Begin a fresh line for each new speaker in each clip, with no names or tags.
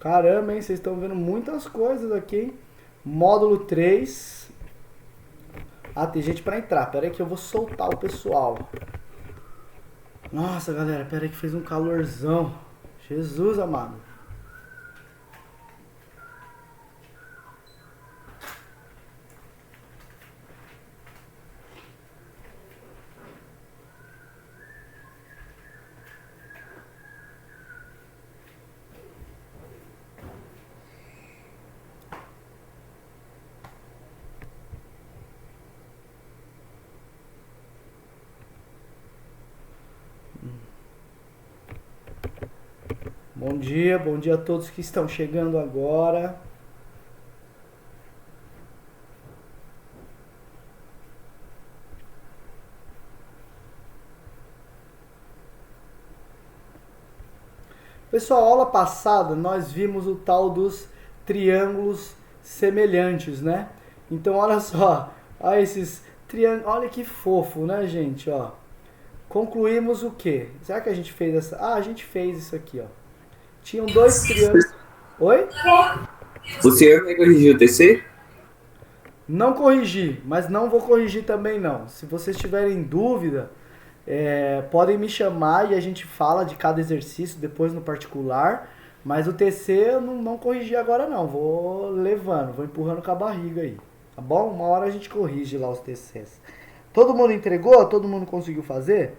Caramba, hein? Vocês estão vendo muitas coisas aqui, hein? Módulo 3. Ah, tem gente pra entrar. Pera aí que eu vou soltar o pessoal. Nossa, galera, pera aí que fez um calorzão. Jesus amado. Bom dia a todos que estão chegando agora. Pessoal, aula passada nós vimos o tal dos triângulos semelhantes, né? Então olha só, olha esses triângulos, olha que fofo, né, gente, ó. Concluímos o quê? Será que a gente fez essa? Ah, a gente fez isso aqui, ó. Tinham dois triângulos. Oi?
O senhor vai corrigir o TC?
Não corrigi, mas não vou corrigir também não. Se vocês tiverem dúvida, podem me chamar e a gente fala de cada exercício depois no particular. Mas o TC eu não corrigi agora não. Vou levando, vou empurrando com a barriga aí. Tá bom? Uma hora a gente corrige lá os TCs. Todo mundo entregou? Todo mundo conseguiu fazer?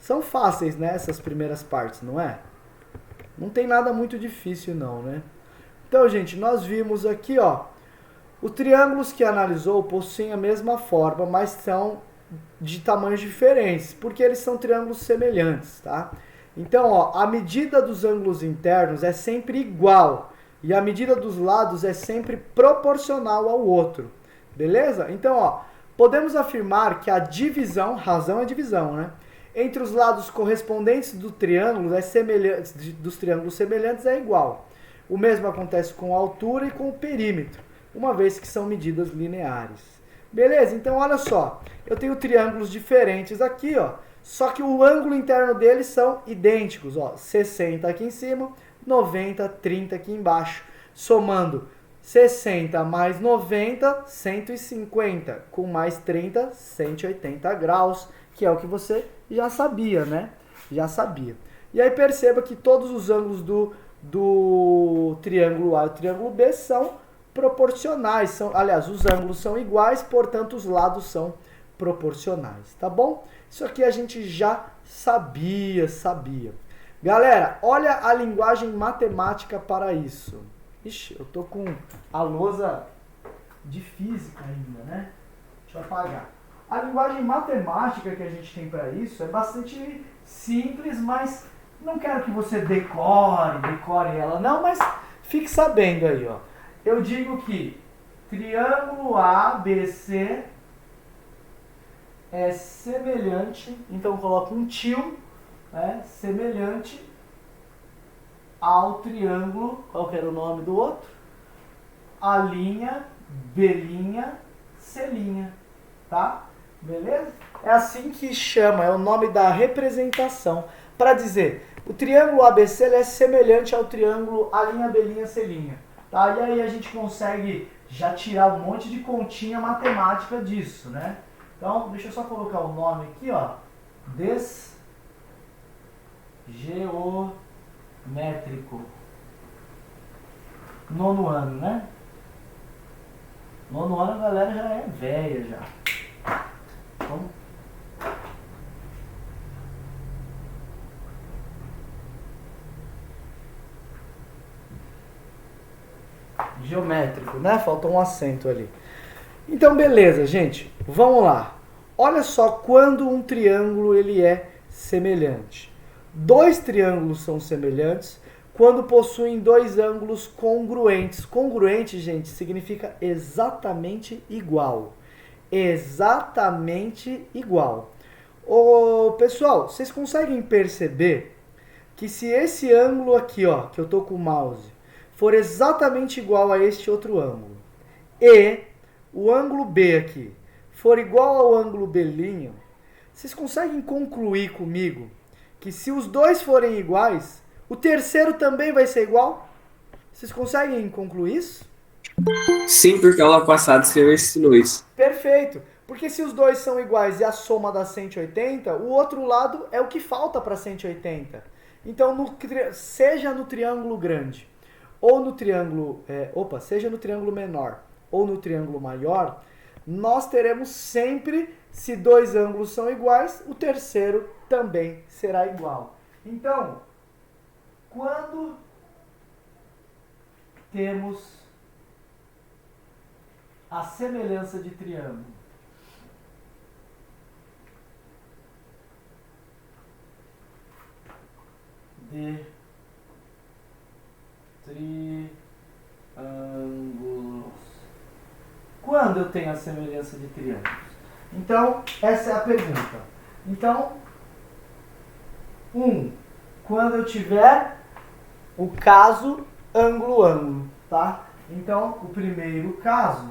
São fáceis, né? Essas primeiras partes, não é? Não tem nada muito difícil não, né? Então, gente, nós vimos aqui, ó, os triângulos que analisou possuem a mesma forma, mas são de tamanhos diferentes, porque eles são triângulos semelhantes, tá? Então, ó, a medida dos ângulos internos é sempre igual e a medida dos lados é sempre proporcional ao outro, beleza? Então, ó, podemos afirmar que a divisão, razão é divisão, né? Entre os lados correspondentes do triângulo dos triângulos semelhantes é igual. O mesmo acontece com a altura e com o perímetro, uma vez que são medidas lineares. Beleza? Então olha só, eu tenho triângulos diferentes aqui, ó, só que o ângulo interno deles são idênticos, ó, 60 aqui em cima, 90, 30 aqui embaixo, somando 60 mais 90, 150, com mais 30, 180 graus, que é o que você já sabia, né? Já sabia. E aí perceba que todos os ângulos do triângulo A e do triângulo B são proporcionais. Aliás, os ângulos são iguais, portanto os lados são proporcionais, tá bom? Isso aqui a gente já sabia. Galera, olha a linguagem matemática para isso. Ixi, eu tô com a lousa de física ainda, né? Deixa eu apagar. A linguagem matemática que a gente tem para isso é bastante simples, mas não quero que você decore ela, não, mas fique sabendo aí, ó. Eu digo que triângulo ABC é semelhante, então eu coloco um tio, né, semelhante ao triângulo, qual que era o nome do outro? A linha, B', C', tá? Beleza? É assim que chama, é o nome da representação. Para dizer, o triângulo ABC ele é semelhante ao triângulo A', B', C'. Tá? E aí a gente consegue já tirar um monte de continha matemática disso, né? Então, deixa eu só colocar o nome aqui, ó. Desgeométrico. Nono ano, né? Nono ano a galera já é velha já. Então, geométrico, né? Faltou um acento ali. Então, beleza, gente. Vamos lá. Olha só quando um triângulo ele é semelhante. Dois triângulos são semelhantes quando possuem dois ângulos congruentes. Congruente, gente, significa exatamente igual. Exatamente igual. Ô, pessoal, vocês conseguem perceber que se esse ângulo aqui, ó, que eu tô com o mouse, for exatamente igual a este outro ângulo, e o ângulo B aqui for igual ao ângulo B', vocês conseguem concluir comigo que se os dois forem iguais, o terceiro também vai ser igual? Vocês conseguem concluir isso?
Sim, porque aula passada você ensinou isso.
Perfeito. Porque se os dois são iguais e a soma dá 180, o outro lado é o que falta para 180. Então, seja no triângulo grande ou no triângulo, seja no triângulo menor ou no triângulo maior, nós teremos sempre, se dois ângulos são iguais, o terceiro também será igual. Então, quando temos a semelhança de triângulo de triângulos. Quando eu tenho a semelhança de triângulos? Então, essa é a pergunta. Então, quando eu tiver o caso ângulo-ângulo, tá? Então, o primeiro caso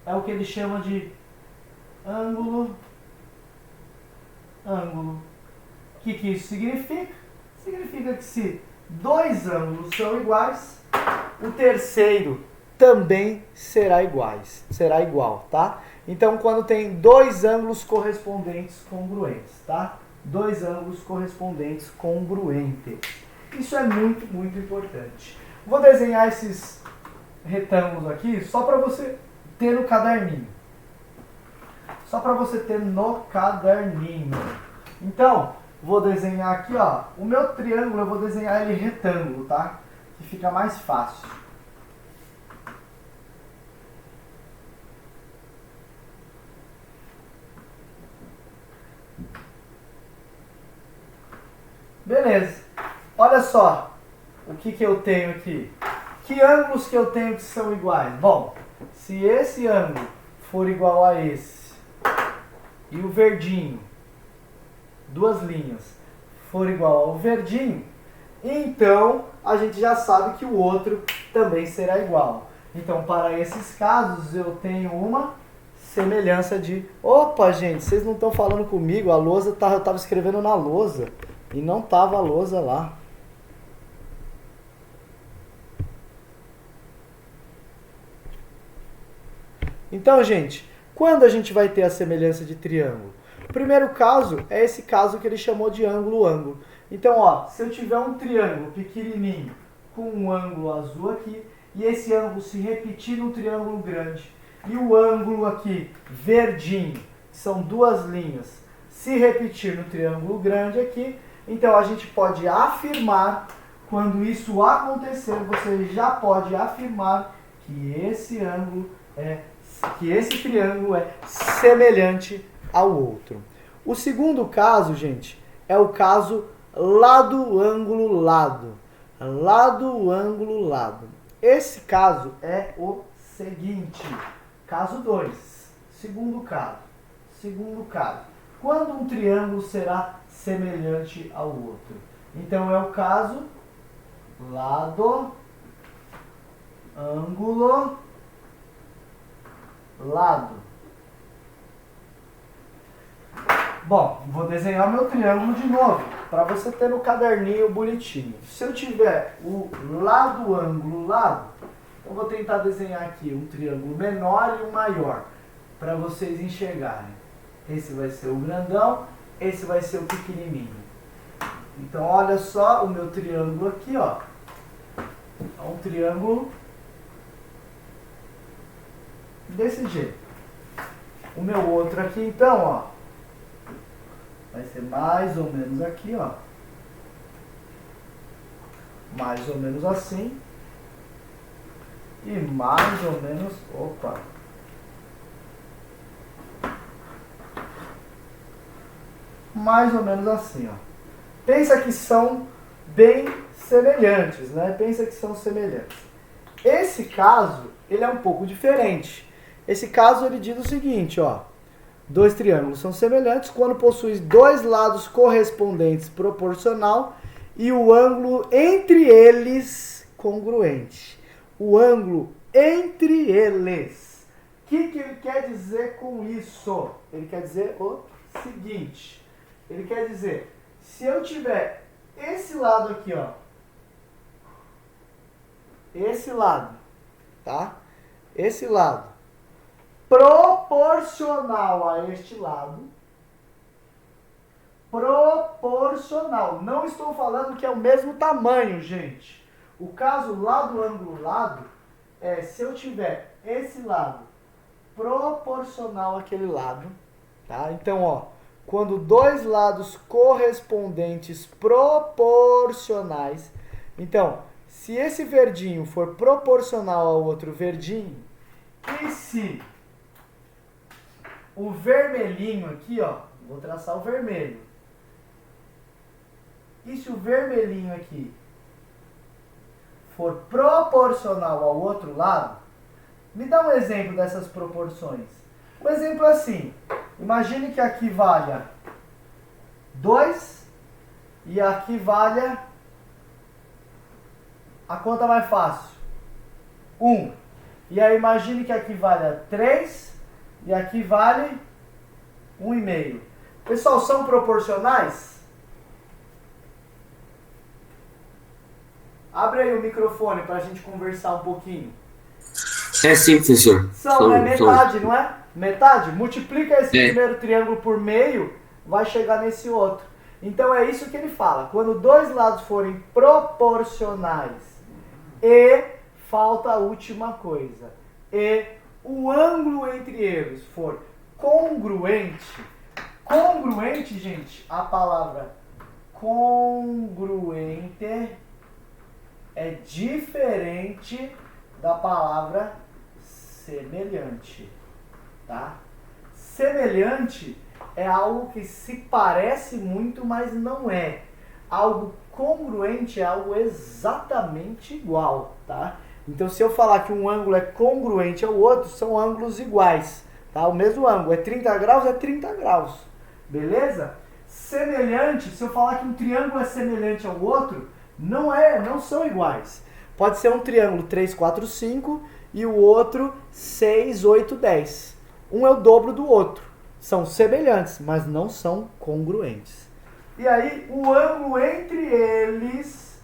é o que ele chama de ângulo-ângulo. O que isso significa? Significa que se dois ângulos são iguais, o terceiro também será igual, tá? Então, quando tem dois ângulos correspondentes congruentes, tá? Dois ângulos correspondentes congruentes. Isso é muito, muito importante. Vou desenhar esses retângulos aqui só para você ter no caderninho. Só para você ter no caderninho. Então, vou desenhar aqui, ó, o meu triângulo, eu vou desenhar ele retângulo, tá? Que fica mais fácil. Beleza. Olha só o que eu tenho aqui. Que ângulos que eu tenho que são iguais? Bom, se esse ângulo for igual a esse e o verdinho, duas linhas, for igual ao verdinho, então a gente já sabe que o outro também será igual. Então, para esses casos, eu tenho uma semelhança de... Opa, gente, vocês não estão falando comigo, a lousa eu estava escrevendo na lousa e não estava a lousa lá. Então, gente, quando a gente vai ter a semelhança de triângulo? O primeiro caso é esse caso que ele chamou de ângulo-ângulo. Então, ó, se eu tiver um triângulo pequenininho com um ângulo azul aqui, e esse ângulo se repetir no triângulo grande, e o ângulo aqui verdinho, que são duas linhas, se repetir no triângulo grande aqui, então a gente pode afirmar, quando isso acontecer, você já pode afirmar que esse triângulo é semelhante ao outro. O segundo caso, gente, é o caso lado, ângulo, lado. Lado, ângulo, lado. Esse caso é o seguinte. Caso 2. Segundo caso. Quando um triângulo será semelhante ao outro? Então é o caso lado, ângulo, lado. Bom, vou desenhar o meu triângulo de novo, para você ter no caderninho bonitinho. Se eu tiver o lado, ângulo, lado, eu vou tentar desenhar aqui um triângulo menor e um maior, para vocês enxergarem. Esse vai ser o grandão, esse vai ser o pequenininho. Então, olha só o meu triângulo aqui, ó. É um triângulo desse jeito. O meu outro aqui, então, ó, vai ser mais ou menos aqui, ó. Mais ou menos assim. E mais ou menos... Opa! Mais ou menos assim, ó. Pensa que são bem semelhantes, né? Pensa que são semelhantes. Esse caso, ele é um pouco diferente. Esse caso, ele diz o seguinte, ó. Dois triângulos são semelhantes quando possuem dois lados correspondentes proporcional e o ângulo entre eles congruente. O ângulo entre eles. O que ele quer dizer com isso? Ele quer dizer o seguinte. Ele quer dizer, se eu tiver esse lado aqui, ó, esse lado, tá? Esse lado proporcional a este lado, proporcional. Não estou falando que é o mesmo tamanho, gente. O caso lado, ângulo, lado, é se eu tiver esse lado proporcional àquele lado, tá? Então, ó, quando dois lados correspondentes proporcionais, então, se esse verdinho for proporcional ao outro verdinho, e se o vermelhinho aqui, ó, vou traçar o vermelho, e se o vermelhinho aqui for proporcional ao outro lado, me dá um exemplo dessas proporções. Um exemplo é assim, imagine que aqui valha 2 e aqui valha, a conta mais fácil, 1. E aí imagine que aqui valha 3 e aqui vale 1,5. Pessoal, são proporcionais? Abre aí o microfone para a gente conversar um pouquinho.
É sim, professor.
É metade, não é? Metade? Multiplica esse primeiro triângulo por meio, vai chegar nesse outro. Então é isso que ele fala. Quando dois lados forem proporcionais e, falta a última coisa, e o ângulo entre eles for congruente. Congruente, gente, a palavra congruente é diferente da palavra semelhante, tá? Semelhante é algo que se parece muito, mas não é. Algo congruente é algo exatamente igual, tá? Então, se eu falar que um ângulo é congruente ao outro, são ângulos iguais, tá? O mesmo ângulo é 30 graus, é 30 graus, beleza? Semelhante, se eu falar que um triângulo é semelhante ao outro, não são iguais. Pode ser um triângulo 3, 4, 5 e o outro 6, 8, 10. Um é o dobro do outro. São semelhantes, mas não são congruentes. E aí, o ângulo entre eles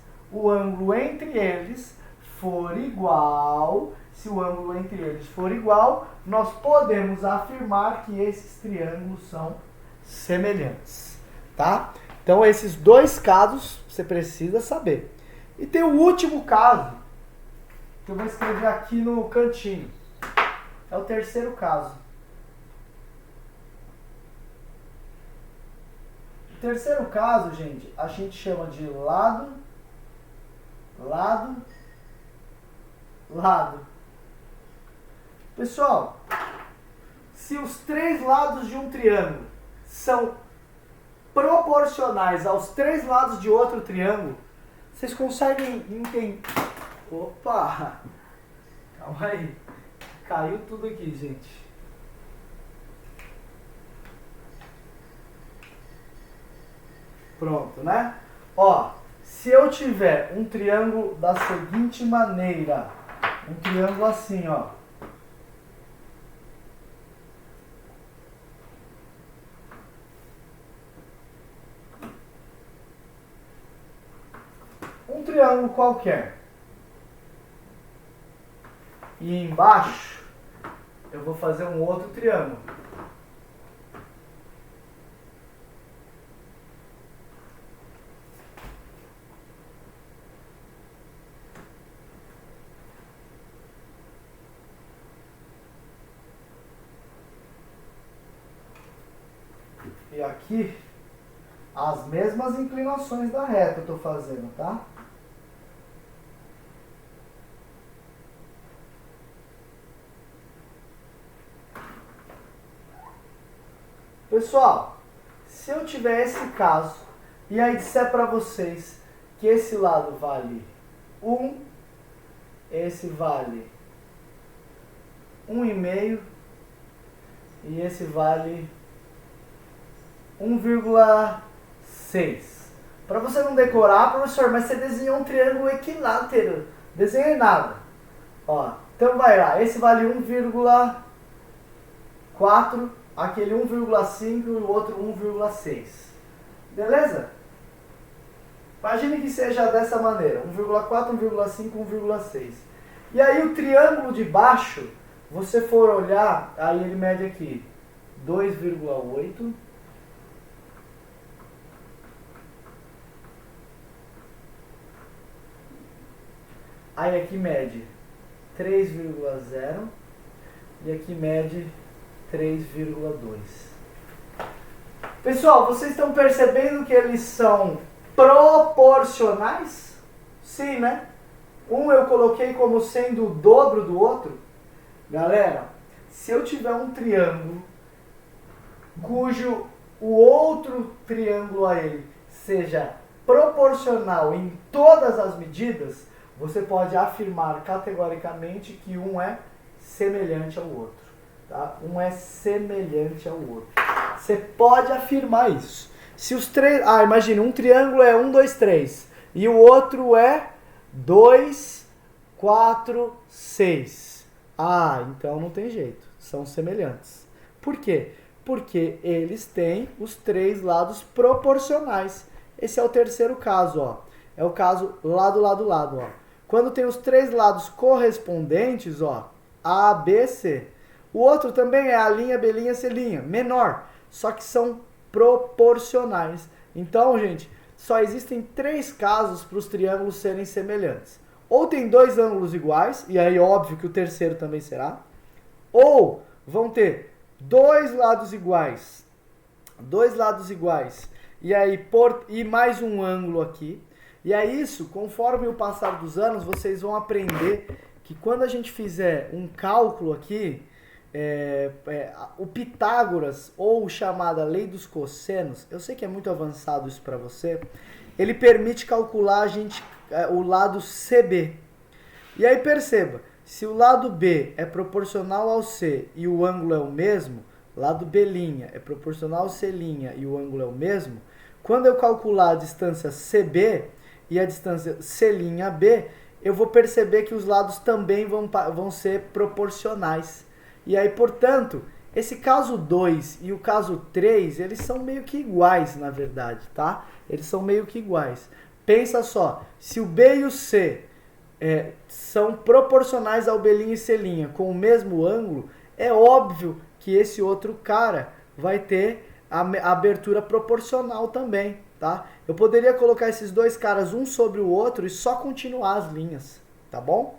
for igual, se o ângulo entre eles for igual, nós podemos afirmar que esses triângulos são semelhantes, tá? Então, esses dois casos você precisa saber. E tem o último caso, que eu vou escrever aqui no cantinho. É o terceiro caso. O terceiro caso, gente, a gente chama de lado, lado, lado. Pessoal, se os três lados de um triângulo são proporcionais aos três lados de outro triângulo, vocês conseguem entender... Opa! Calma aí. Caiu tudo aqui, gente. Pronto, né? Ó, se eu tiver um triângulo da seguinte maneira, um triângulo assim, ó. Um triângulo qualquer. E embaixo eu vou fazer um outro triângulo. E aqui, as mesmas inclinações da reta eu estou fazendo, tá? Pessoal, se eu tiver esse caso, e aí disser para vocês que esse lado vale 1, esse vale 1,5 e esse vale 1,6. Para você não decorar, professor, mas você desenhou um triângulo equilátero. Desenhei nada. Ó, então vai lá, esse vale 1,4, aquele 1,5 e o outro 1,6. Beleza? Imagine que seja dessa maneira, 1,4, 1,5, 1,6. E aí o triângulo de baixo, você for olhar, aí ele mede aqui 2,8. Aí aqui mede 3,0 e aqui mede 3,2. Pessoal, vocês estão percebendo que eles são proporcionais? Sim, né? Um eu coloquei como sendo o dobro do outro. Galera, se eu tiver um triângulo cujo o outro triângulo a ele seja proporcional em todas as medidas, você pode afirmar categoricamente que um é semelhante ao outro. Tá? Um é semelhante ao outro. Você pode afirmar isso. Se os três... imagine, um triângulo é 1, 2, 3. E o outro é 2, 4, 6. Então não tem jeito. São semelhantes. Por quê? Porque eles têm os três lados proporcionais. Esse é o terceiro caso, ó. É o caso lado, lado, lado, ó. Quando tem os três lados correspondentes, ó, A, B, C. O outro também é A', B', C', menor, só que são proporcionais. Então, gente, só existem três casos para os triângulos serem semelhantes. Ou tem dois ângulos iguais, e aí óbvio que o terceiro também será. Ou vão ter dois lados iguais, e aí e mais um ângulo aqui. E é isso, conforme o passar dos anos, vocês vão aprender que quando a gente fizer um cálculo aqui, o Pitágoras, ou chamada lei dos cossenos, eu sei que é muito avançado isso para você, ele permite calcular o lado CB. E aí perceba, se o lado B é proporcional ao C e o ângulo é o mesmo, lado B' é proporcional ao C' e o ângulo é o mesmo, quando eu calcular a distância CB e a distância C'B, eu vou perceber que os lados também vão ser proporcionais. E aí, portanto, esse caso 2 e o caso 3, eles são meio que iguais, na verdade, tá? Eles são meio que iguais. Pensa só, se o B e o C são proporcionais ao B' e C' com o mesmo ângulo, é óbvio que esse outro cara vai ter a abertura proporcional também, tá? Eu poderia colocar esses dois caras um sobre o outro e só continuar as linhas, tá bom?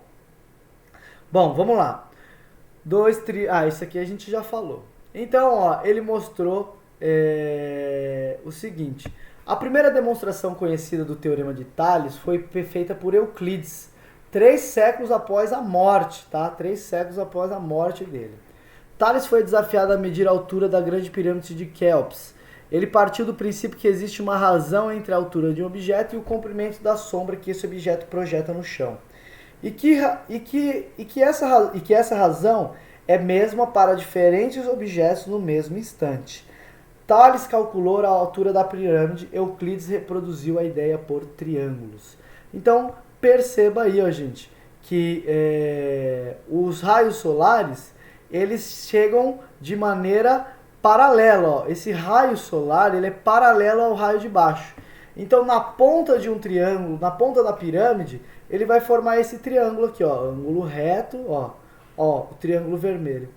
Bom, vamos lá. Isso aqui a gente já falou. Então, ó, ele mostrou o seguinte. A primeira demonstração conhecida do Teorema de Tales foi feita por Euclides, 3 séculos após a morte, tá? 3 séculos após a morte dele. Tales foi desafiado a medir a altura da grande pirâmide de Quéops. Ele partiu do princípio que existe uma razão entre a altura de um objeto e o comprimento da sombra que esse objeto projeta no chão. E que essa razão é mesma para diferentes objetos no mesmo instante. Tales calculou a altura da pirâmide, Euclides reproduziu a ideia por triângulos. Então, perceba aí, ó, gente, que os raios solares, eles chegam de maneira paralela. Ó. Esse raio solar, ele é paralelo ao raio de baixo. Então, na ponta de um triângulo, na ponta da pirâmide, ele vai formar esse triângulo aqui, ó, ângulo reto, ó, o triângulo vermelho.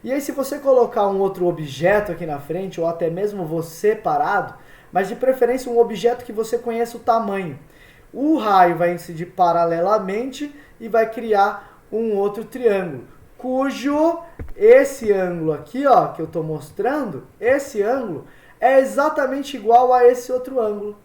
E aí, se você colocar um outro objeto aqui na frente, ou até mesmo você parado, mas de preferência um objeto que você conheça o tamanho, o raio vai incidir paralelamente e vai criar um outro triângulo, cujo esse ângulo aqui, ó, que eu estou mostrando, esse ângulo é exatamente igual a esse outro ângulo,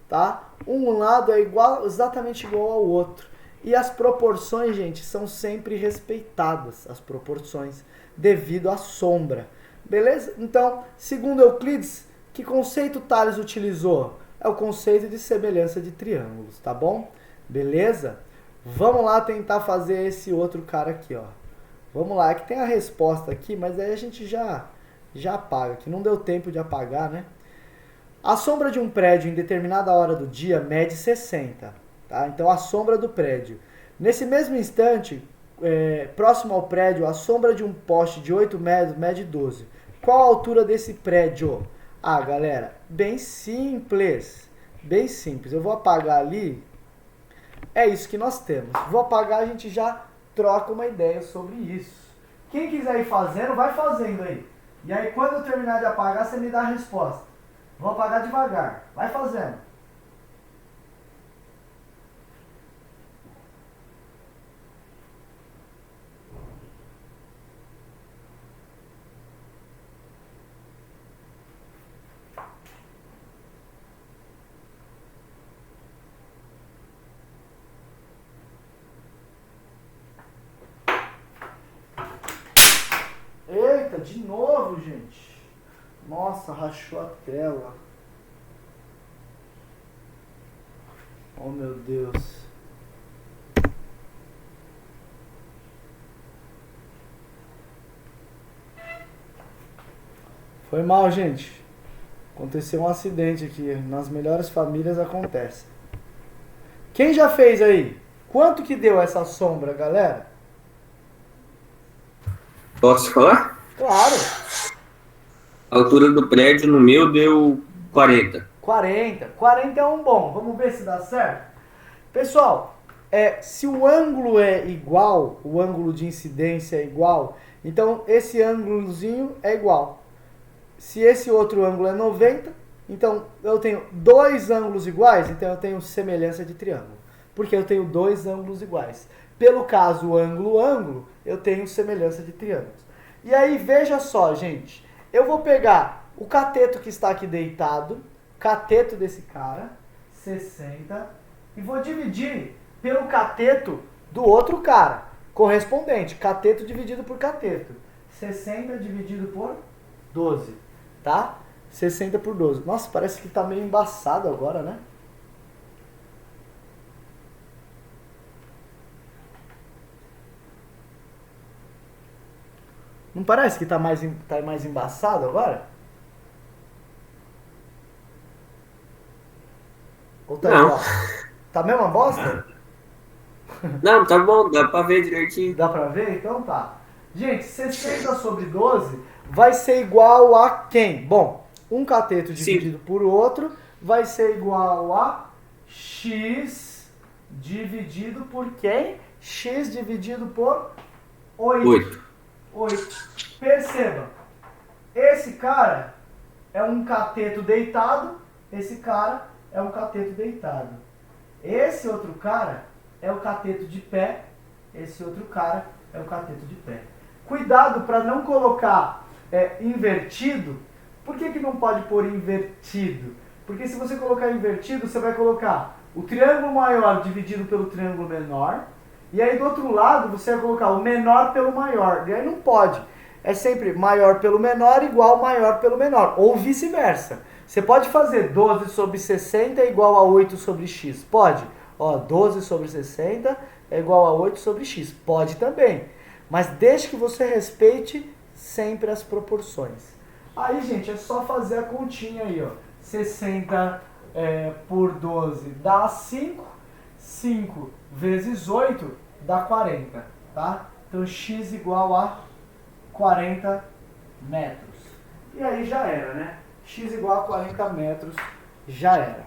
tá? Um lado é exatamente igual ao outro. E as proporções, gente, são sempre respeitadas, as proporções, devido à sombra. Beleza? Então, segundo Euclides, que conceito Tales utilizou? É o conceito de semelhança de triângulos, tá bom? Beleza? Vamos lá tentar fazer esse outro cara aqui, ó. Vamos lá, é que tem a resposta aqui, mas aí a gente já apaga, que não deu tempo de apagar, né? A sombra de um prédio em determinada hora do dia mede 60, tá? Então, a sombra do prédio. Nesse mesmo instante, próximo ao prédio, a sombra de um poste de 8 metros mede 12. Qual a altura desse prédio? Ah, galera, bem simples. Bem simples. Eu vou apagar ali. É isso que nós temos. Vou apagar, a gente já troca uma ideia sobre isso. Quem quiser ir fazendo, vai fazendo aí. E aí, quando eu terminar de apagar, você me dá a resposta. Vou apagar devagar. Vai fazendo. Eita, de novo, gente. Nossa, rachou a tela. Oh, meu Deus. Foi mal, gente. Aconteceu um acidente aqui. Nas melhores famílias acontece. Quem já fez aí? Quanto que deu essa sombra, galera?
Posso falar?
Claro.
A altura do prédio no meu deu 40.
40. 40 é um bom. Vamos ver se dá certo? Pessoal, se o ângulo é igual, o ângulo de incidência é igual, então esse ângulozinho é igual. Se esse outro ângulo é 90, então eu tenho dois ângulos iguais, então eu tenho semelhança de triângulo. Porque eu tenho dois ângulos iguais. Pelo caso ângulo, eu tenho semelhança de triângulos. E aí, veja só, gente. Eu vou pegar o cateto que está aqui deitado, cateto desse cara, 60, e vou dividir pelo cateto do outro cara, correspondente. Cateto dividido por cateto. 60 dividido por 12, tá? 60 por 12. Nossa, parece que tá meio embaçado agora, né? Não parece que tá mais embaçado agora? Ou tá
Não.
igual? Tá a mesma bosta?
Não, tá bom, dá pra ver direitinho.
Dá pra ver? Então tá. Gente, 60 sobre 12 vai ser igual a quem? Bom, um cateto dividido por outro vai ser igual a x dividido por quem? X dividido por 8. 8. Perceba, esse cara é um cateto deitado, esse cara é um cateto deitado. Esse outro cara é o cateto de pé, esse outro cara é o cateto de pé. Cuidado para não colocar invertido. Por que não pode pôr invertido? Porque se você colocar invertido, você vai colocar o triângulo maior dividido pelo triângulo menor, e aí do outro lado você vai colocar o menor pelo maior, e aí não pode. É sempre maior pelo menor igual maior pelo menor, ou vice-versa. Você pode fazer 12 sobre 60 é igual a 8 sobre x, pode. Ó, 12 sobre 60 é igual a 8 sobre x, pode também. Mas desde que você respeite sempre as proporções. Aí, gente, é só fazer a continha aí, ó. 60 por 12 dá 5. 5 vezes 8 dá 40, tá? Então, x igual a 40 metros. E aí já era, né? X igual a 40 metros, já era.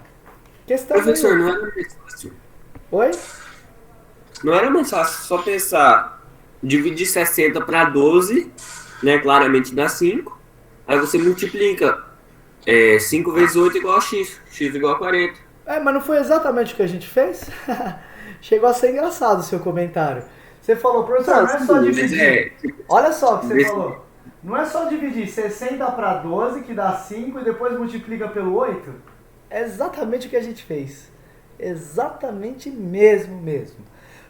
Questão
Professor, não era mais fácil.
Oi?
Não era mais fácil só pensar, dividir 60 para 12, né? Claramente dá 5. Aí você multiplica 5 vezes 8 igual a x. X igual a 40.
Mas não foi exatamente o que a gente fez? Chegou a ser engraçado o seu comentário. Você falou, professor, não é só dividir. Olha só o que você falou. Não é só dividir 60 para 12, que dá 5, e depois multiplica pelo 8? É exatamente o que a gente fez. Exatamente mesmo.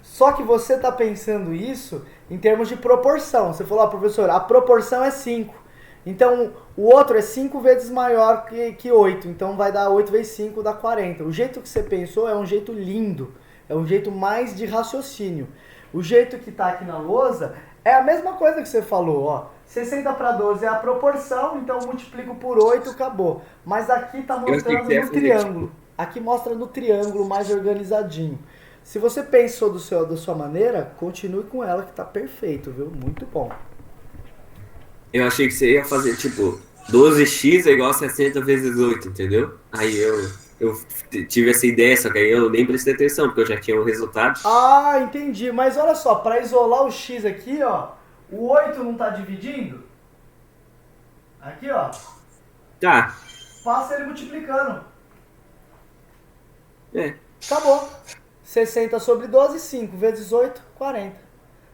Só que você está pensando isso em termos de proporção. Você falou, professor, a proporção é 5. Então, o outro é 5 vezes maior que 8. Então, vai dar 8 vezes 5, dá 40. O jeito que você pensou é um jeito lindo. É um jeito mais de raciocínio. O jeito que está aqui na lousa é a mesma coisa que você falou, ó. 60 para 12 é a proporção, então eu multiplico por 8 e acabou. Mas aqui está mostrando no triângulo. Aqui mostra no triângulo mais organizadinho. Se você pensou da sua maneira, continue com ela que está perfeito, viu? Muito bom.
Eu achei que você ia fazer, tipo, 12x é igual a 60 vezes 8, entendeu? Aí eu tive essa ideia, só que aí eu nem prestei atenção, porque eu já tinha o resultado.
Ah, entendi. Mas olha só, para isolar o x aqui, ó, o 8 não tá dividindo? Aqui, ó.
Tá,
Passa ele multiplicando.
é.
Acabou. 60 sobre 12, 5 vezes 8, 40.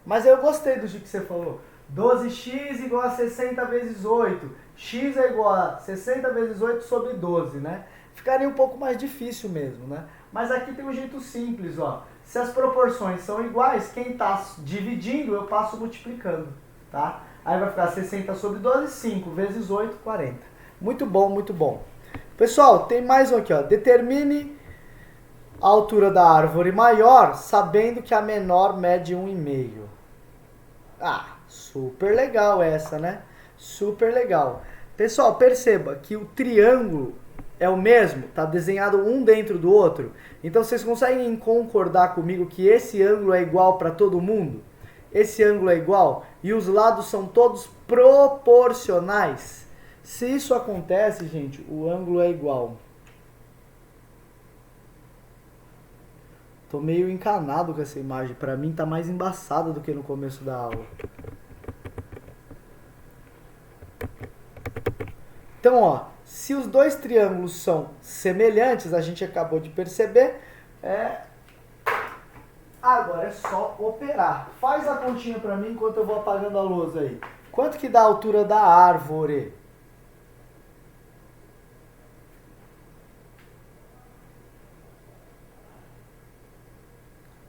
Mas eu gostei do que você falou. 12x igual a 60 vezes 8. X é igual a 60 vezes 8 sobre 12, né? Ficaria um pouco mais difícil mesmo, né? Mas aqui tem um jeito simples, ó. Se as proporções são iguais, quem está dividindo, eu passo multiplicando, tá? Aí vai ficar 60 sobre 12, 5 vezes 8, 40. Muito bom, muito bom. Pessoal, tem mais um aqui, ó. Determine a altura da árvore maior, sabendo que a menor mede 1,5. Ah, super legal essa, né? Super legal. Pessoal, perceba que o triângulo é o mesmo, tá desenhado um dentro do outro. Então vocês conseguem concordar comigo que esse ângulo é igual para todo mundo? Esse ângulo é igual e os lados são todos proporcionais. Se isso acontece, gente, o ângulo é igual. Tô meio encanado com essa imagem. Pra mim tá mais embaçada do que no começo da aula. Então, ó, se os dois triângulos são semelhantes, a gente acabou de perceber, agora é só operar. Faz a continha pra mim enquanto eu vou apagando a luz aí. Quanto que dá a altura da árvore?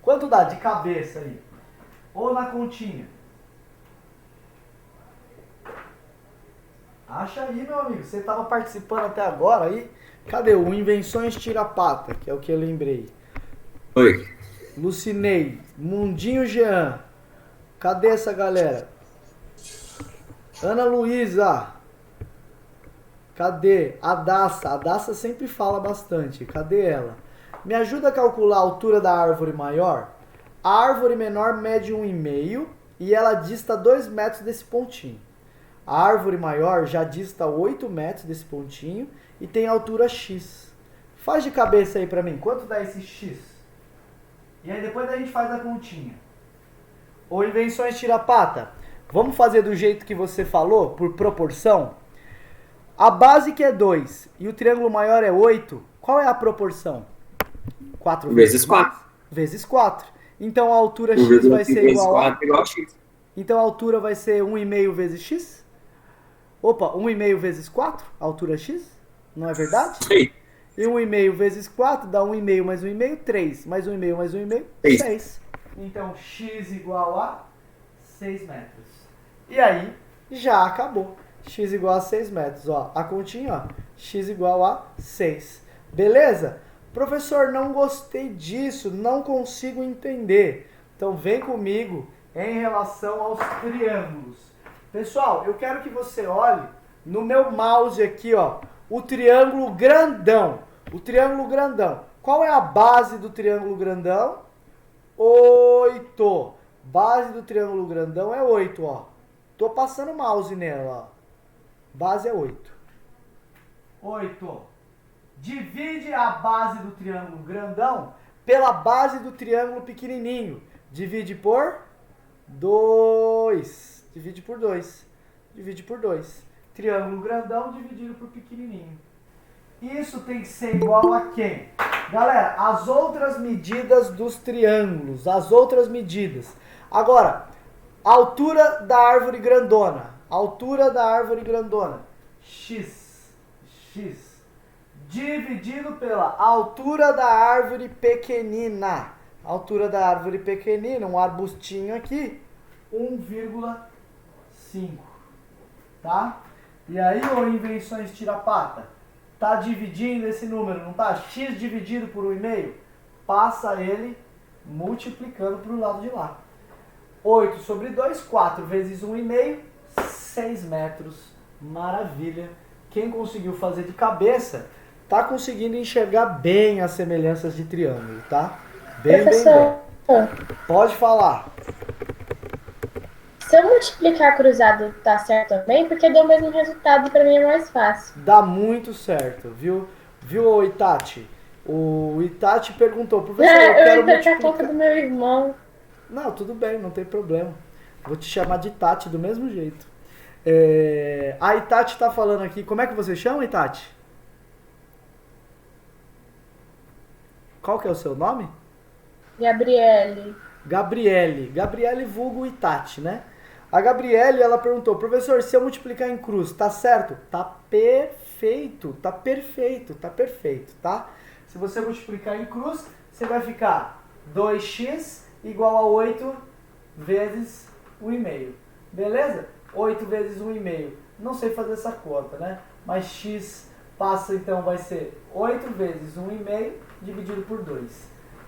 Quanto dá de cabeça aí? Ou na continha? Acha aí, meu amigo. Você estava participando até agora aí. Cadê o Invenções Tira-Pata, que é o que eu lembrei?
Oi.
Lucinei, Mundinho Jean. Cadê essa galera? Ana Luísa. Cadê? A Daça. A Daça sempre fala bastante. Cadê ela? Me ajuda a calcular a altura da árvore maior? A árvore menor mede 1,5 e ela dista 2 metros desse pontinho. A árvore maior já dista 8 metros desse pontinho e tem altura x. Faz de cabeça aí pra mim, quanto dá esse x? E aí depois a gente faz a continha. Ou Invenções Tira-Pata. Vamos fazer do jeito que você falou, por proporção? A base que é 2 e o triângulo maior é 8, qual é a proporção? 4
Vezes 4.
Vezes 4. Então a altura x vai ser igual a...
igual a x.
Então a altura vai ser 1,5 vezes x? Opa, 1,5 vezes 4, a altura x? Não é verdade?
Sim.
E 1,5 vezes 4 dá 1,5 mais 1,5, 3. Mais 1,5 mais 1,5, 6. Então x igual a 6 metros. E aí, já acabou. X igual a 6 metros. Ó, a continha, ó. X igual a 6. Beleza? Professor, não gostei disso, não consigo entender. Então vem comigo em relação aos triângulos. Pessoal, eu quero que você olhe no meu mouse aqui, ó, o triângulo grandão. O triângulo grandão. Qual é a base do triângulo grandão? 8. Base do triângulo grandão é 8, ó. Tô passando o mouse nela, ó. Base é 8. 8. Divide a base do triângulo grandão pela base do triângulo pequenininho. Divide por 2. Divide por 2. Divide por 2. Triângulo grandão dividido por pequenininho. Isso tem que ser igual a quem? Galera, as outras medidas dos triângulos. As outras medidas. Agora, a altura da árvore grandona. Altura da árvore grandona. X. X. Dividido pela altura da árvore pequenina. Altura da árvore pequenina, um arbustinho aqui, 1,5. Tá? E aí, ô Invenções Tira-Pata, tá dividindo esse número, não tá? X dividido por 1,5, passa ele multiplicando para o lado de lá. 8 sobre 2, 4 vezes 1,5, 6 metros. Maravilha. Quem conseguiu fazer de cabeça, tá conseguindo enxergar bem as semelhanças de triângulo, tá? Bem,
Professor,
bem. Pode falar.
Se eu multiplicar cruzado, tá certo também? Porque deu o mesmo resultado, pra mim é mais fácil.
Dá muito certo, viu? Viu, Itachi? O Itachi perguntou, professor, eu
Eu
quero
entrei com a conta
multiplicar...
do meu irmão.
Não, tudo bem, não tem problema. Vou te chamar de Tati do mesmo jeito. A Itati tá falando aqui. Como é que você chama, Itati? Qual que é o seu nome?
Gabriele.
Gabriele. Gabriele vulgo Itati, né? A Gabriele, ela perguntou, professor, se eu multiplicar em cruz, tá certo? Tá perfeito, tá perfeito, tá perfeito, tá? Se você multiplicar em cruz, você vai ficar 2x igual a 8 vezes 1,5. Beleza? 8 vezes 1,5. Não sei fazer essa conta, né? Mas x passa, então, vai ser 8 vezes 1,5 dividido por 2.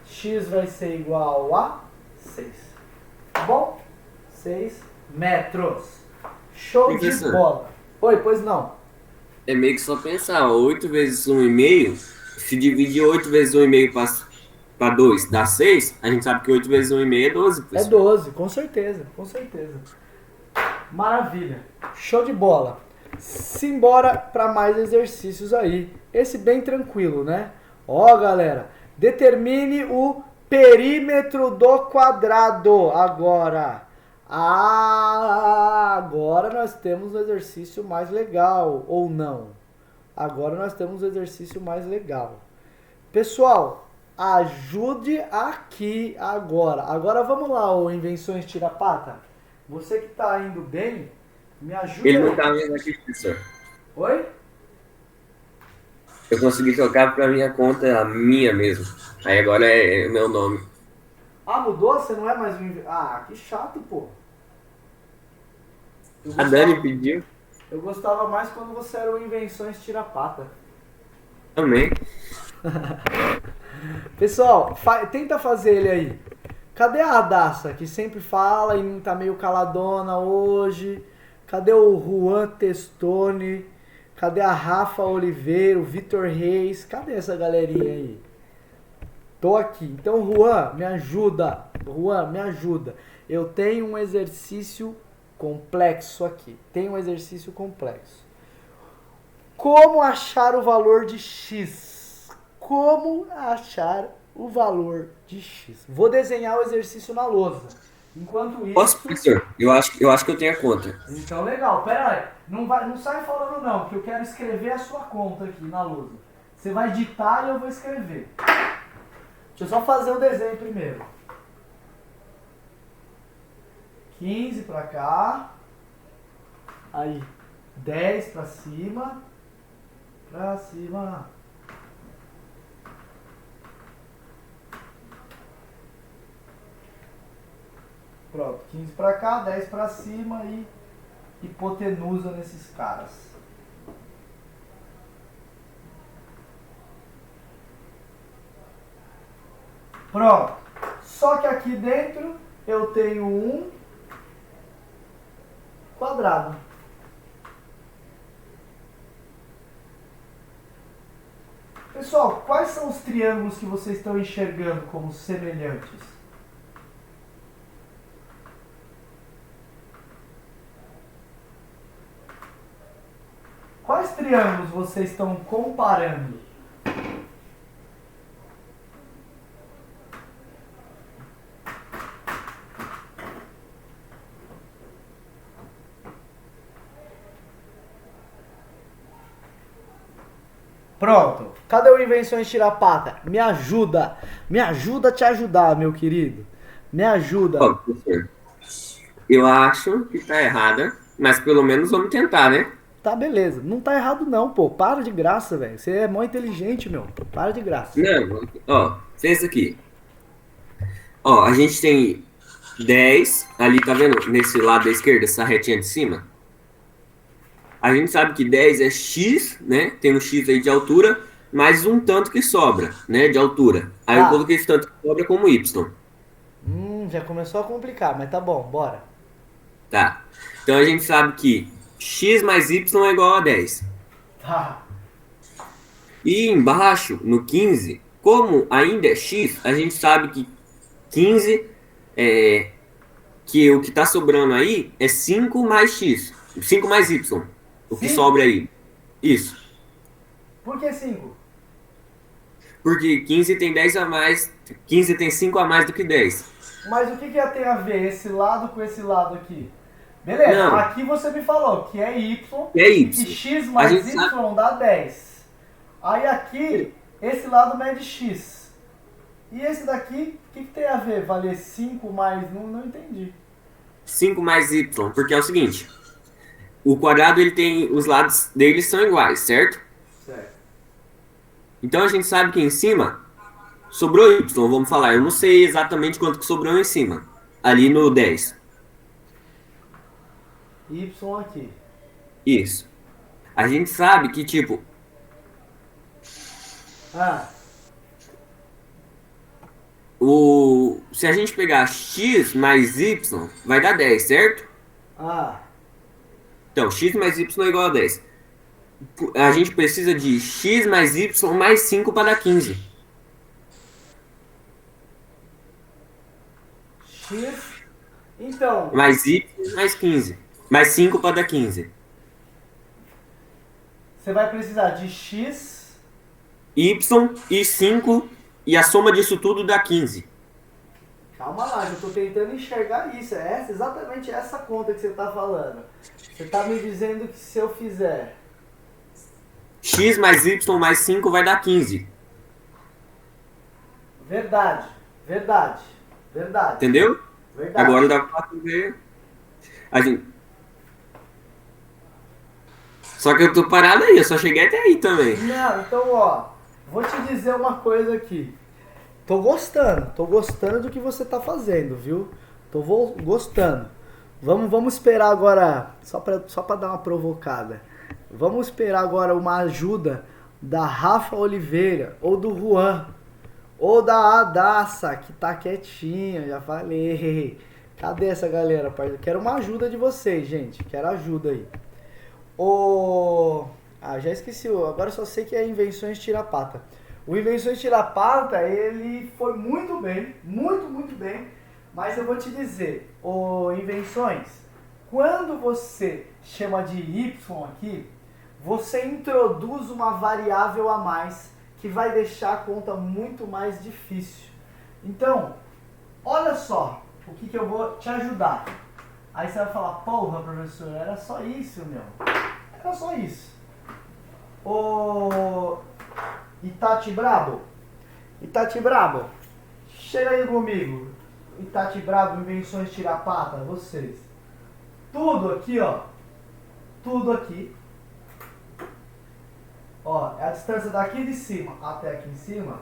X vai ser igual a 6. Tá bom? 6 metros. Show de
Professor,
bola. Oi, pois não.
é meio que só pensar, ó, 8 vezes 1,5, se dividir 8 vezes 1,5 para 2 dá 6, a gente sabe que 8 vezes 1,5 é 12,
É
professor.
12, com certeza, com certeza. Maravilha. Show de bola. Simbora para mais exercícios aí. Esse bem tranquilo, né? Ó, galera, determine o perímetro do quadrado agora. Agora nós temos um exercício mais legal, ou não? Agora nós temos um exercício mais legal. Pessoal, ajude aqui agora. Agora vamos lá, ô Invenções Tira-Pata. Você que tá indo bem, me ajuda
Ele não
aí.
tá vendo aqui, professor.
Oi?
Eu consegui trocar pra minha conta, a minha mesmo. Aí agora é o meu nome.
Ah, mudou? Você não é mais um... Ah, que chato, pô. Eu
A Dani
gostava,
pediu
eu gostava mais quando você era o Invenções Tira-Pata.
também.
Pessoal, tenta fazer ele aí. Cadê a Radassa, que sempre fala e tá meio caladona hoje? Cadê o Juan Testoni? Cadê a Rafa Oliveira, o Vitor Reis? Cadê essa galerinha aí? Tô aqui. Então, Juan, me ajuda. Juan, me ajuda. Eu tenho um exercício complexo aqui. Tem um exercício complexo. Como achar o valor de x? Como achar o valor de x? Vou desenhar o exercício na lousa. Enquanto
Posso,
isso...
professor? Eu acho que eu tenho a conta.
Então, legal. Pera aí. Não sai falando não, porque eu quero escrever a sua conta aqui na lousa. Você vai ditar e eu vou escrever. Deixa eu só fazer o desenho primeiro. 15 pra cá. Aí, 10 pra cima. Pra cima. Pronto, 15 pra cá, 10 pra cima e hipotenusa nesses caras. Pronto. Só que aqui dentro eu tenho um quadrado. Pessoal, quais são os triângulos que vocês estão enxergando como semelhantes? Quais triângulos vocês estão comparando? Pronto. Cadê o Invenções Tira-Pata? Me ajuda. Me ajuda a te ajudar, meu querido. Me ajuda.
Ó, professor, eu acho que tá errada, mas pelo menos vamos tentar, né?
Tá, beleza. Não tá errado não, pô. Para de graça, velho. Você é mó inteligente, meu. Para de graça.
Não, ó, fez aqui. Ó, a gente tem 10 ali, tá vendo? Nesse lado da esquerda, essa retinha de cima. A gente sabe que 10 é x, né? Tem um x aí de altura, mais um tanto que sobra, né? De altura. Aí eu
Tá.
coloquei esse tanto que sobra como y.
Já começou a complicar, mas tá bom, bora.
Tá. Então a gente sabe que x mais y é igual a 10.
Tá.
E embaixo, no 15, como ainda é x, a gente sabe que 15 é que o que tá sobrando aí é 5 mais x. 5 mais y. O que
Cinco?
sobra aí. Isso.
Por que 5?
Porque 15 tem 10 a mais. 15 tem 5 a mais do que 10.
Mas o que tem a ver esse lado com esse lado aqui? Beleza,
Não.
aqui você me falou que é y
É
e
y.
que x
A
mais
gente
y
sabe.
dá 10. Aí aqui, esse lado mede x. E esse daqui, o que tem a ver? Valer 5 mais... Não entendi.
5 mais y. Porque é o seguinte. O quadrado, ele tem... Os lados dele são iguais, certo?
Certo.
Então a gente sabe que em cima sobrou y, vamos falar. Eu não sei exatamente quanto que sobrou em cima. Ali no 10.
Y aqui.
Isso. A gente sabe que, tipo,
Ah,
se a gente pegar x mais y, vai dar 10, certo?
ah.
Então, x mais y é igual a 10. A gente precisa de x mais y mais 5 para dar 15.
X. Então,
Mais y mais 15. Mais 5 para dar 15.
você vai precisar de x.
Y e 5, e a soma disso tudo dá 15.
Calma lá, eu tô tentando enxergar isso. É exatamente essa conta que você tá falando. Você tá me dizendo que se eu fizer
X mais y mais 5 vai dar 15.
verdade, verdade, verdade,
Entendeu?
verdade.
Agora dá pra ver. A gente... Só que eu tô parado aí, eu só cheguei até aí também.
Não, então ó, vou te dizer uma coisa aqui. Tô gostando do que você tá fazendo, viu? Gostando. Vamos esperar agora, só pra dar uma provocada. Vamos esperar agora uma ajuda da Rafa Oliveira, ou do Juan, ou da Adassa, que tá quietinha, já falei. Cadê essa galera, parceiro? Quero uma ajuda de vocês, gente. Quero ajuda aí. Já esqueci, agora só sei que é Invenções Tira-Pata. O Invenções Tira-Pata, ele foi muito bem, muito bem, mas eu vou te dizer, Invenções, quando você chama de y aqui, você introduz uma variável a mais que vai deixar a conta muito mais difícil. Então, olha só o que eu vou te ajudar. Aí você vai falar, porra, professor, era só isso, meu. Era só isso. Itati Brabo, chega aí comigo. Itati Brabo, Invenções Tira-Pata, vocês. Tudo aqui, ó. Tudo aqui. Ó, é a distância daqui de cima até aqui em cima.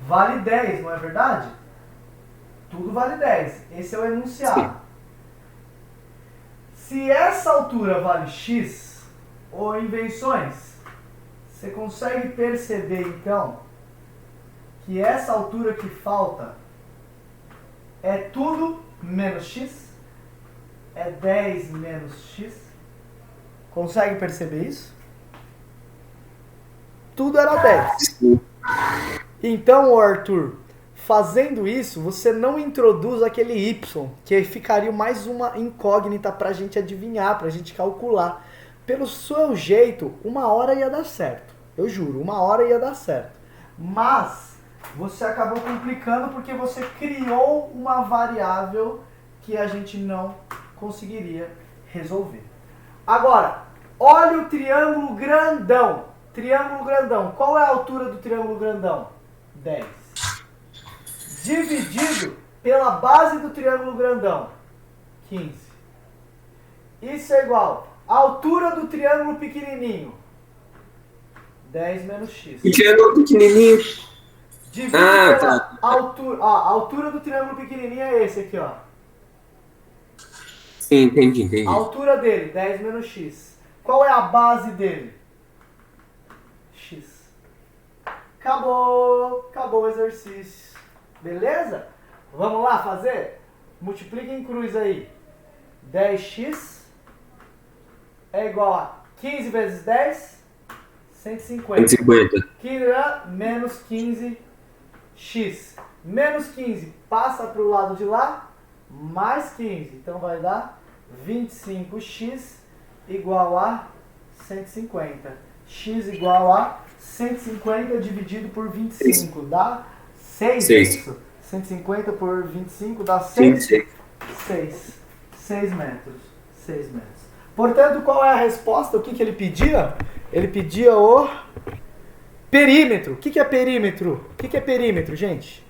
Vale 10, não é verdade? Tudo vale 10. Esse é o enunciado. Se essa altura vale x, ou Invenções, você consegue perceber então que essa altura que falta é tudo menos x? É 10 menos x? Consegue perceber isso? Tudo era 10. Então, Arthur, fazendo isso, você não introduz aquele y, que ficaria mais uma incógnita pra gente adivinhar, pra gente calcular. Pelo seu jeito, uma hora ia dar certo. Eu juro, uma hora ia dar certo. Mas você acabou complicando porque você criou uma variável que a gente não conseguiria resolver. Agora, olha o triângulo grandão. Triângulo grandão. Qual é a altura do triângulo grandão? 10. Dividido pela base do triângulo grandão. 15. Isso é igual à altura do triângulo pequenininho. 10 menos x.
O triângulo pequenininho.
Dividido pela
tá.
altura. Ó, a altura do triângulo pequenininho é esse aqui, ó.
Sim, entendi.
A altura dele, 10 menos x. Qual é a base dele? X. Acabou o exercício. Beleza? Vamos lá fazer? Multiplica em cruz aí. 10x é igual a 15 vezes 10, 150.
150.
Que é menos 15x. Menos 15 passa para o lado de lá, mais 15. Então vai dar 25x igual a 150. X igual a 150 dividido por 25. Dá 6, é isso? 150 por 25 dá 6? 6. 6 metros. 6 metros. Portanto, qual é a resposta? O que ele pedia? Ele pedia o perímetro. O que é perímetro? O que é perímetro, gente?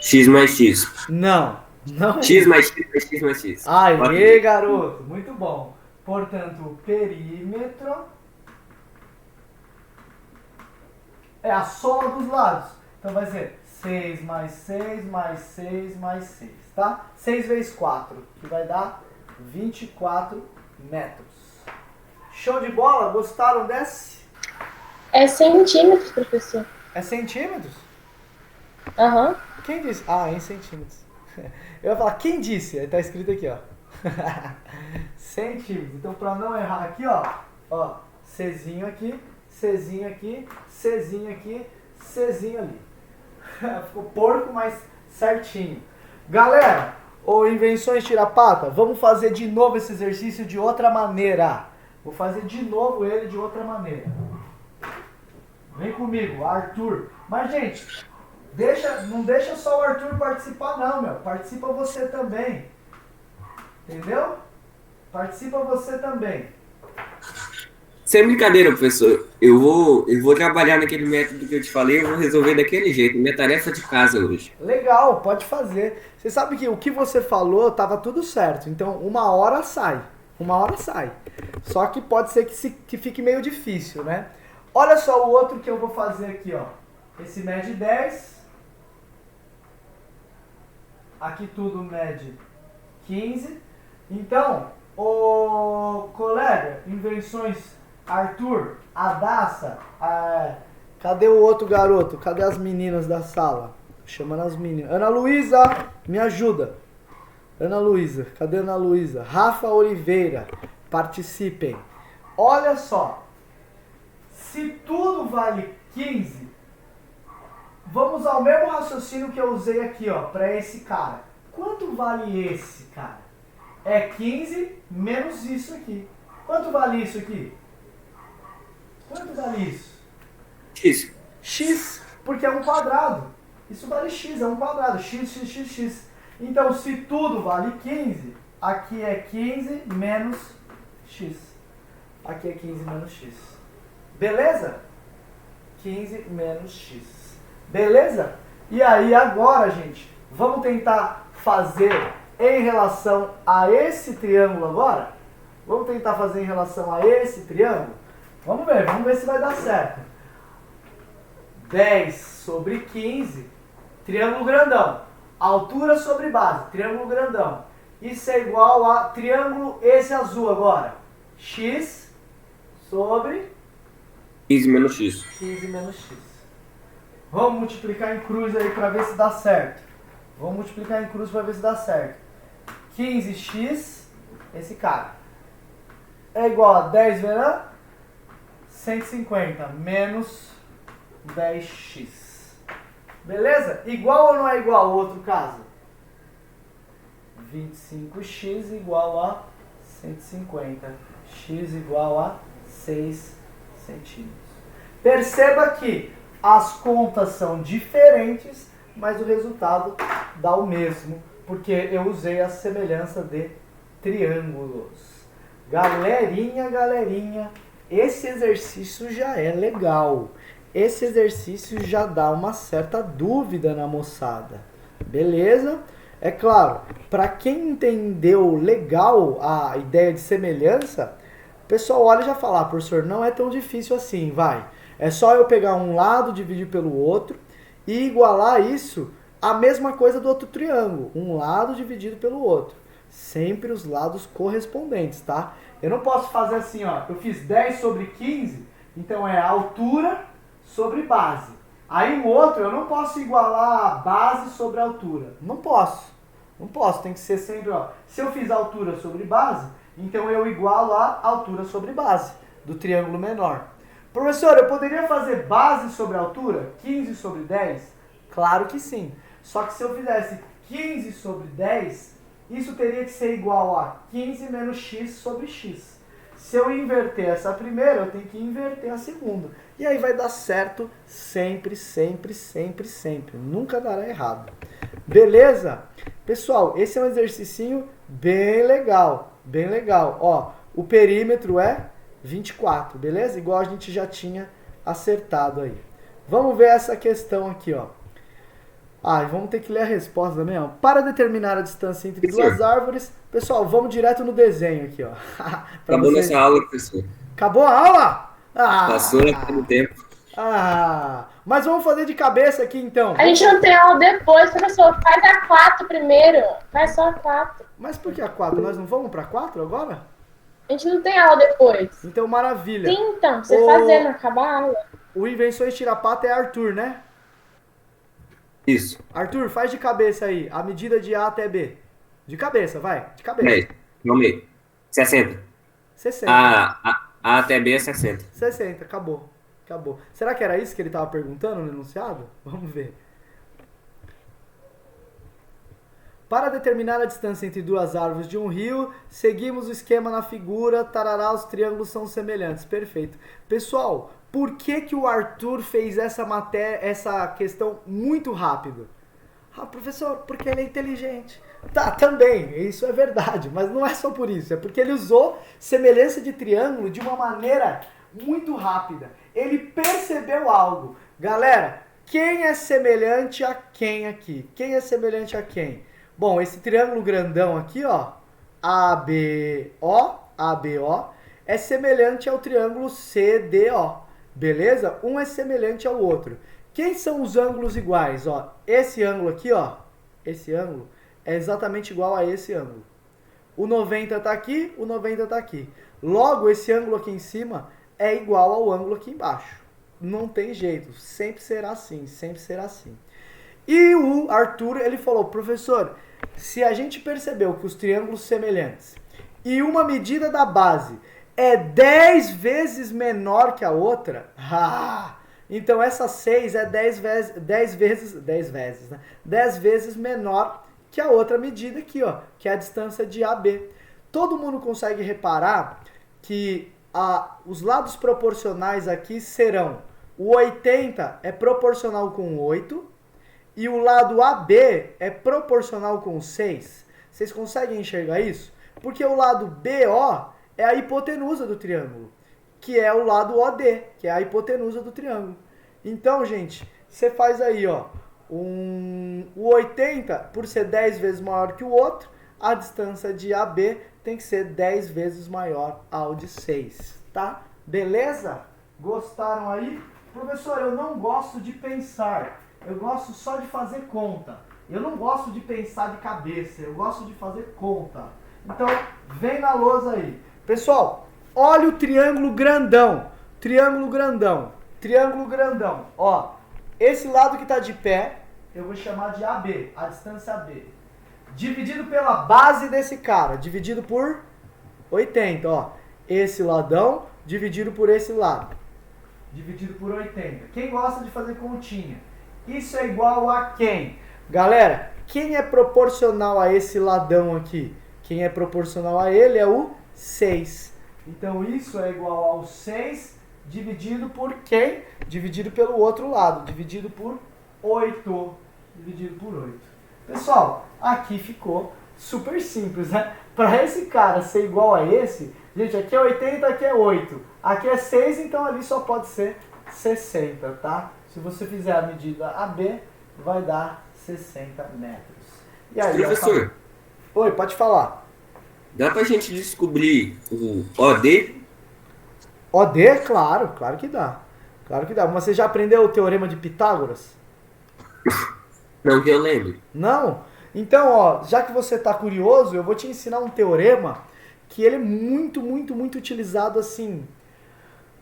X mais X.
Não. Não é
X mais X mais X mais X.
Aê, garoto. Muito bom. Portanto, o perímetro é a soma dos lados. Então vai ser 6 mais 6 mais 6 mais 6, tá? 6 vezes 4, que vai dar 24 metros. Show de bola? Gostaram desse?
É centímetros, professor.
É centímetros?
Aham.
Quem disse? Ah, em centímetros. Eu ia falar, quem disse? Aí tá escrito aqui, ó. Centímetros. Então, pra não errar aqui, ó, Czinho aqui, Czinho aqui, Czinho aqui, Czinho ali. Ficou porco, mas certinho. Galera, invenções tira-pata, vamos fazer de novo esse exercício de outra maneira. Vou fazer de novo ele de outra maneira. Vem comigo, Arthur. Mas, gente, não deixa só o Arthur participar não, meu. Participa você também. Entendeu? Participa você também.
Sem brincadeira, professor. Eu vou trabalhar naquele método que eu te falei, eu vou resolver daquele jeito. Minha tarefa de casa hoje.
Legal, pode fazer. Você sabe que o que você falou estava tudo certo. Então, uma hora sai. Uma hora sai. Só que pode ser que fique meio difícil, né? Olha só o outro que eu vou fazer aqui, ó. Esse mede 10. Aqui tudo mede 15. Então, o colega, invenções, Arthur, Adassa, cadê o outro garoto? Cadê as meninas da sala? Chamando as meninas. Ana Luísa, me ajuda. Ana Luísa, cadê Ana Luísa? Rafa Oliveira, participem. Olha só, se tudo vale 15, vamos ao mesmo raciocínio que eu usei aqui, ó, para esse cara. Quanto vale esse cara? É 15 menos isso aqui. Quanto vale isso aqui? Quanto vale isso?
X.
X, porque é um quadrado. Isso vale x, é um quadrado. X, x, x, x. Então, se tudo vale 15, aqui é 15 menos x. Aqui é 15 menos x. Beleza? 15 menos x. Beleza? E aí, agora, gente, vamos tentar fazer em relação a esse triângulo agora? Vamos tentar fazer em relação a esse triângulo? Vamos ver se vai dar certo. 10 sobre 15, triângulo grandão. Altura sobre base, triângulo grandão. Isso é igual a triângulo esse azul agora. X sobre
15 menos X.
15 menos x. Vamos multiplicar em cruz aí para ver se dá certo. Vamos multiplicar em cruz para ver se dá certo. 15x, esse cara, é igual a 10 vezes 150 menos 10x. Beleza? Igual ou não é igual ao outro caso? 25x igual a 150. X igual a 6 centímetros. Perceba que as contas são diferentes, mas o resultado dá o mesmo, porque eu usei a semelhança de triângulos. Galerinha, esse exercício já é legal. Esse exercício já dá uma certa dúvida na moçada. Beleza? É claro, para quem entendeu legal a ideia de semelhança, o pessoal olha e já fala, professor, não é tão difícil assim, vai. É só eu pegar um lado, dividir pelo outro e igualar isso à mesma coisa do outro triângulo. Um lado dividido pelo outro. Sempre os lados correspondentes, tá? Eu não posso fazer assim, ó. Eu fiz 10 sobre 15, então é altura sobre base. Aí o outro eu não posso igualar a base sobre a altura. Não posso. Não posso. Tem que ser sempre, ó. Se eu fiz altura sobre base, então eu igualo a altura sobre base do triângulo menor. Professor, eu poderia fazer base sobre altura? 15 sobre 10? Claro que sim. Só que se eu fizesse 15 sobre 10, isso teria que ser igual a 15 menos x sobre x. Se eu inverter essa primeira, eu tenho que inverter a segunda. E aí vai dar certo sempre, sempre, sempre, sempre. Nunca dará errado. Beleza? Pessoal, esse é um exercício bem legal. Bem legal. Ó, o perímetro é 24, beleza? Igual a gente já tinha acertado aí. Vamos ver essa questão aqui, ó. Vamos ter que ler a resposta também, ó. Para determinar a distância entre duas árvores... Pessoal, vamos direto no desenho aqui, ó.
Acabou nossa aula, professor.
Acabou a aula?
Passou no tempo.
Mas vamos fazer de cabeça aqui, então.
A gente não tem aula depois, professor. Faz a 4 primeiro. Faz só a 4.
Mas por que a 4? Nós não vamos pra 4 agora?
A gente não tem aula depois.
Então, maravilha.
Sim, então. Você fazendo, acaba a aula.
O Invenções Tirapata é Arthur, né?
Isso.
Arthur, faz de cabeça aí. A medida de A até B. De cabeça, vai. De cabeça.
Vamos aí. 60.
60.
A até B é 60.
60, acabou. Será que era isso que ele estava perguntando no enunciado? Vamos ver. Para determinar a distância entre duas árvores de um rio, seguimos o esquema na figura, tarará, os triângulos são semelhantes. Perfeito. Pessoal, por que o Arthur fez essa questão muito rápido? Professor, porque ele é inteligente. Tá, também, isso é verdade, mas não é só por isso, é porque ele usou semelhança de triângulo de uma maneira muito rápida. Ele percebeu algo. Galera, quem é semelhante a quem aqui? Quem é semelhante a quem? Bom, esse triângulo grandão aqui, ó, ABO, é semelhante ao triângulo CDO, beleza? Um é semelhante ao outro. Quem são os ângulos iguais? Ó, esse ângulo aqui, ó, esse ângulo é exatamente igual a esse ângulo. O 90 está aqui, o 90 está aqui. Logo, esse ângulo aqui em cima é igual ao ângulo aqui embaixo. Não tem jeito, sempre será assim, sempre será assim. E o Arthur, ele falou, professor, se a gente percebeu que os triângulos semelhantes e uma medida da base é 10 vezes menor que a outra, então essa 6 é 10 vezes menor que a outra medida aqui, ó, que é a distância de AB. Todo mundo consegue reparar que os lados proporcionais aqui serão o 80 é proporcional com 8 e o lado AB é proporcional com 6. Vocês conseguem enxergar isso? Porque o lado BO é a hipotenusa do triângulo, que é o lado OD, que é a hipotenusa do triângulo. Então, gente, você faz aí, ó, o 80, por ser 10 vezes maior que o outro, a distância de AB tem que ser 10 vezes maior ao de 6, tá? Beleza? Gostaram aí? Professor, eu não gosto de pensar, eu gosto só de fazer conta. Eu não gosto de pensar de cabeça, eu gosto de fazer conta. Então, vem na lousa aí. Pessoal, olha o triângulo grandão, ó. Esse lado que está de pé, eu vou chamar de AB, a distância AB. Dividido pela base desse cara, dividido por 80, ó. Esse ladão, dividido por esse lado. Dividido por 80. Quem gosta de fazer continha? Isso é igual a quem? Galera, quem é proporcional a esse ladão aqui? Quem é proporcional a ele é o 6. Então isso é igual ao 6 dividido por quem? Dividido pelo outro lado, dividido por 8. Pessoal, aqui ficou super simples, né? Para esse cara ser igual a esse, gente, aqui é 80, aqui é 8. Aqui é 6, então ali só pode ser 60, tá? Se você fizer a medida AB, vai dar 60 metros. E aí,
professor,
oi, pode falar.
Dá pra gente descobrir o OD?
OD? Claro que dá. Claro que dá. Mas você já aprendeu o teorema de Pitágoras?
Não que eu lembre.
Não? Então, ó, já que você tá curioso, eu vou te ensinar um teorema que ele é muito utilizado assim.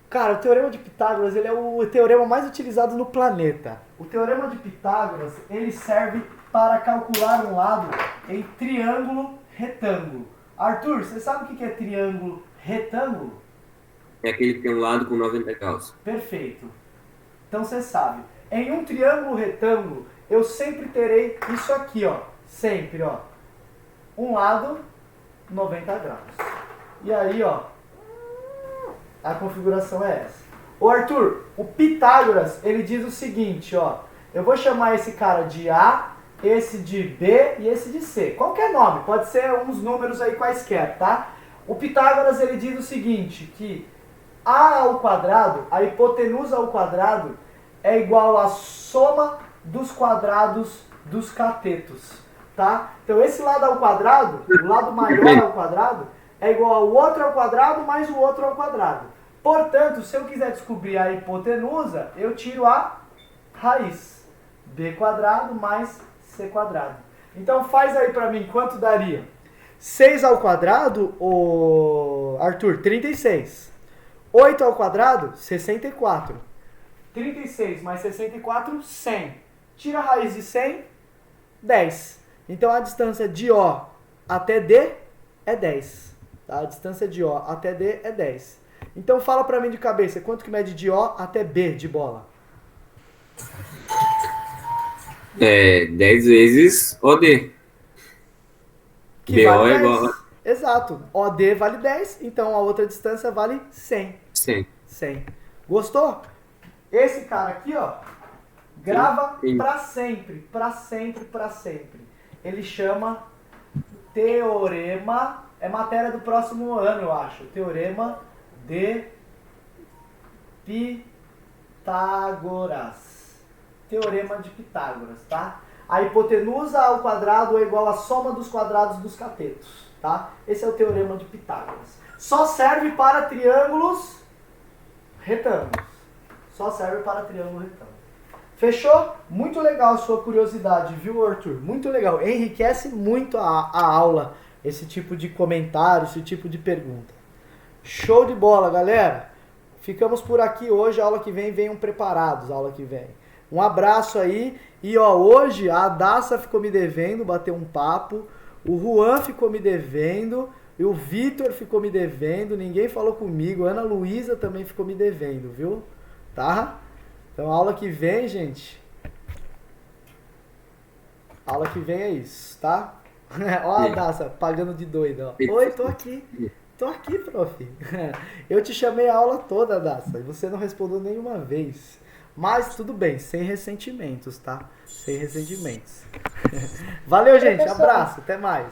Cara, o teorema de Pitágoras, ele é o teorema mais utilizado no planeta. O teorema de Pitágoras, ele serve para calcular um lado em triângulo retângulo. Arthur, você sabe o que é triângulo retângulo?
É aquele que tem um lado com 90 graus.
Perfeito. Então você sabe. Em um triângulo retângulo, eu sempre terei isso aqui, ó. sempre, ó. Um lado, 90 graus. E aí, ó, a configuração é essa. Ô Arthur, o Pitágoras, ele diz o seguinte, ó. Eu vou chamar esse cara de A, esse de B e esse de C. Qualquer nome, pode ser uns números aí quaisquer, tá? O Pitágoras, ele diz o seguinte, que A ao quadrado, a hipotenusa ao quadrado, é igual à soma dos quadrados dos catetos, tá? Então esse lado ao quadrado, o lado maior ao quadrado, é igual ao outro ao quadrado mais o outro ao quadrado. Portanto, se eu quiser descobrir a hipotenusa, eu tiro a raiz. B quadrado mais C quadrado. Então faz aí pra mim quanto daria. 6 ao quadrado, Arthur, 36. 8 ao quadrado, 64. 36 mais 64, 100. Tira a raiz de 100, 10. Então a distância de O até D é 10. Tá? A distância de O até D é 10. Então fala pra mim de cabeça, quanto que mede de O até B de bola?
10 vezes OD.
Que
BO
vale
é
10.
igual a
Exato. OD vale 10, então a outra distância vale 100.
100.
100. Gostou? Esse cara aqui, ó, grava
Sim.
pra sempre, pra sempre, pra sempre. Ele chama Teorema, é matéria do próximo ano, eu acho. Teorema de Pitágoras. Teorema de Pitágoras, tá? A hipotenusa ao quadrado é igual à soma dos quadrados dos catetos, tá? Esse é o teorema de Pitágoras. Só serve para triângulos retângulos. Só serve para triângulo retângulo. Fechou? Muito legal a sua curiosidade, viu, Arthur? Muito legal. Enriquece muito a aula, esse tipo de comentário, esse tipo de pergunta. Show de bola, galera. Ficamos por aqui hoje. A aula que vem, venham preparados. A aula que vem. Um abraço aí. E ó, hoje a Daça ficou me devendo bater um papo. O Juan ficou me devendo. E o Vitor ficou me devendo. Ninguém falou comigo. A Ana Luísa também ficou me devendo, viu? Tá? Então a aula que vem, gente. A aula que vem é isso, tá? Ó a Daça pagando de doida, ó. Oi, tô aqui. Tô aqui, prof. Eu te chamei a aula toda, Daça, e você não respondeu nenhuma vez. Mas tudo bem, sem ressentimentos, tá? Sem ressentimentos. Valeu, gente. Abraço. Até mais.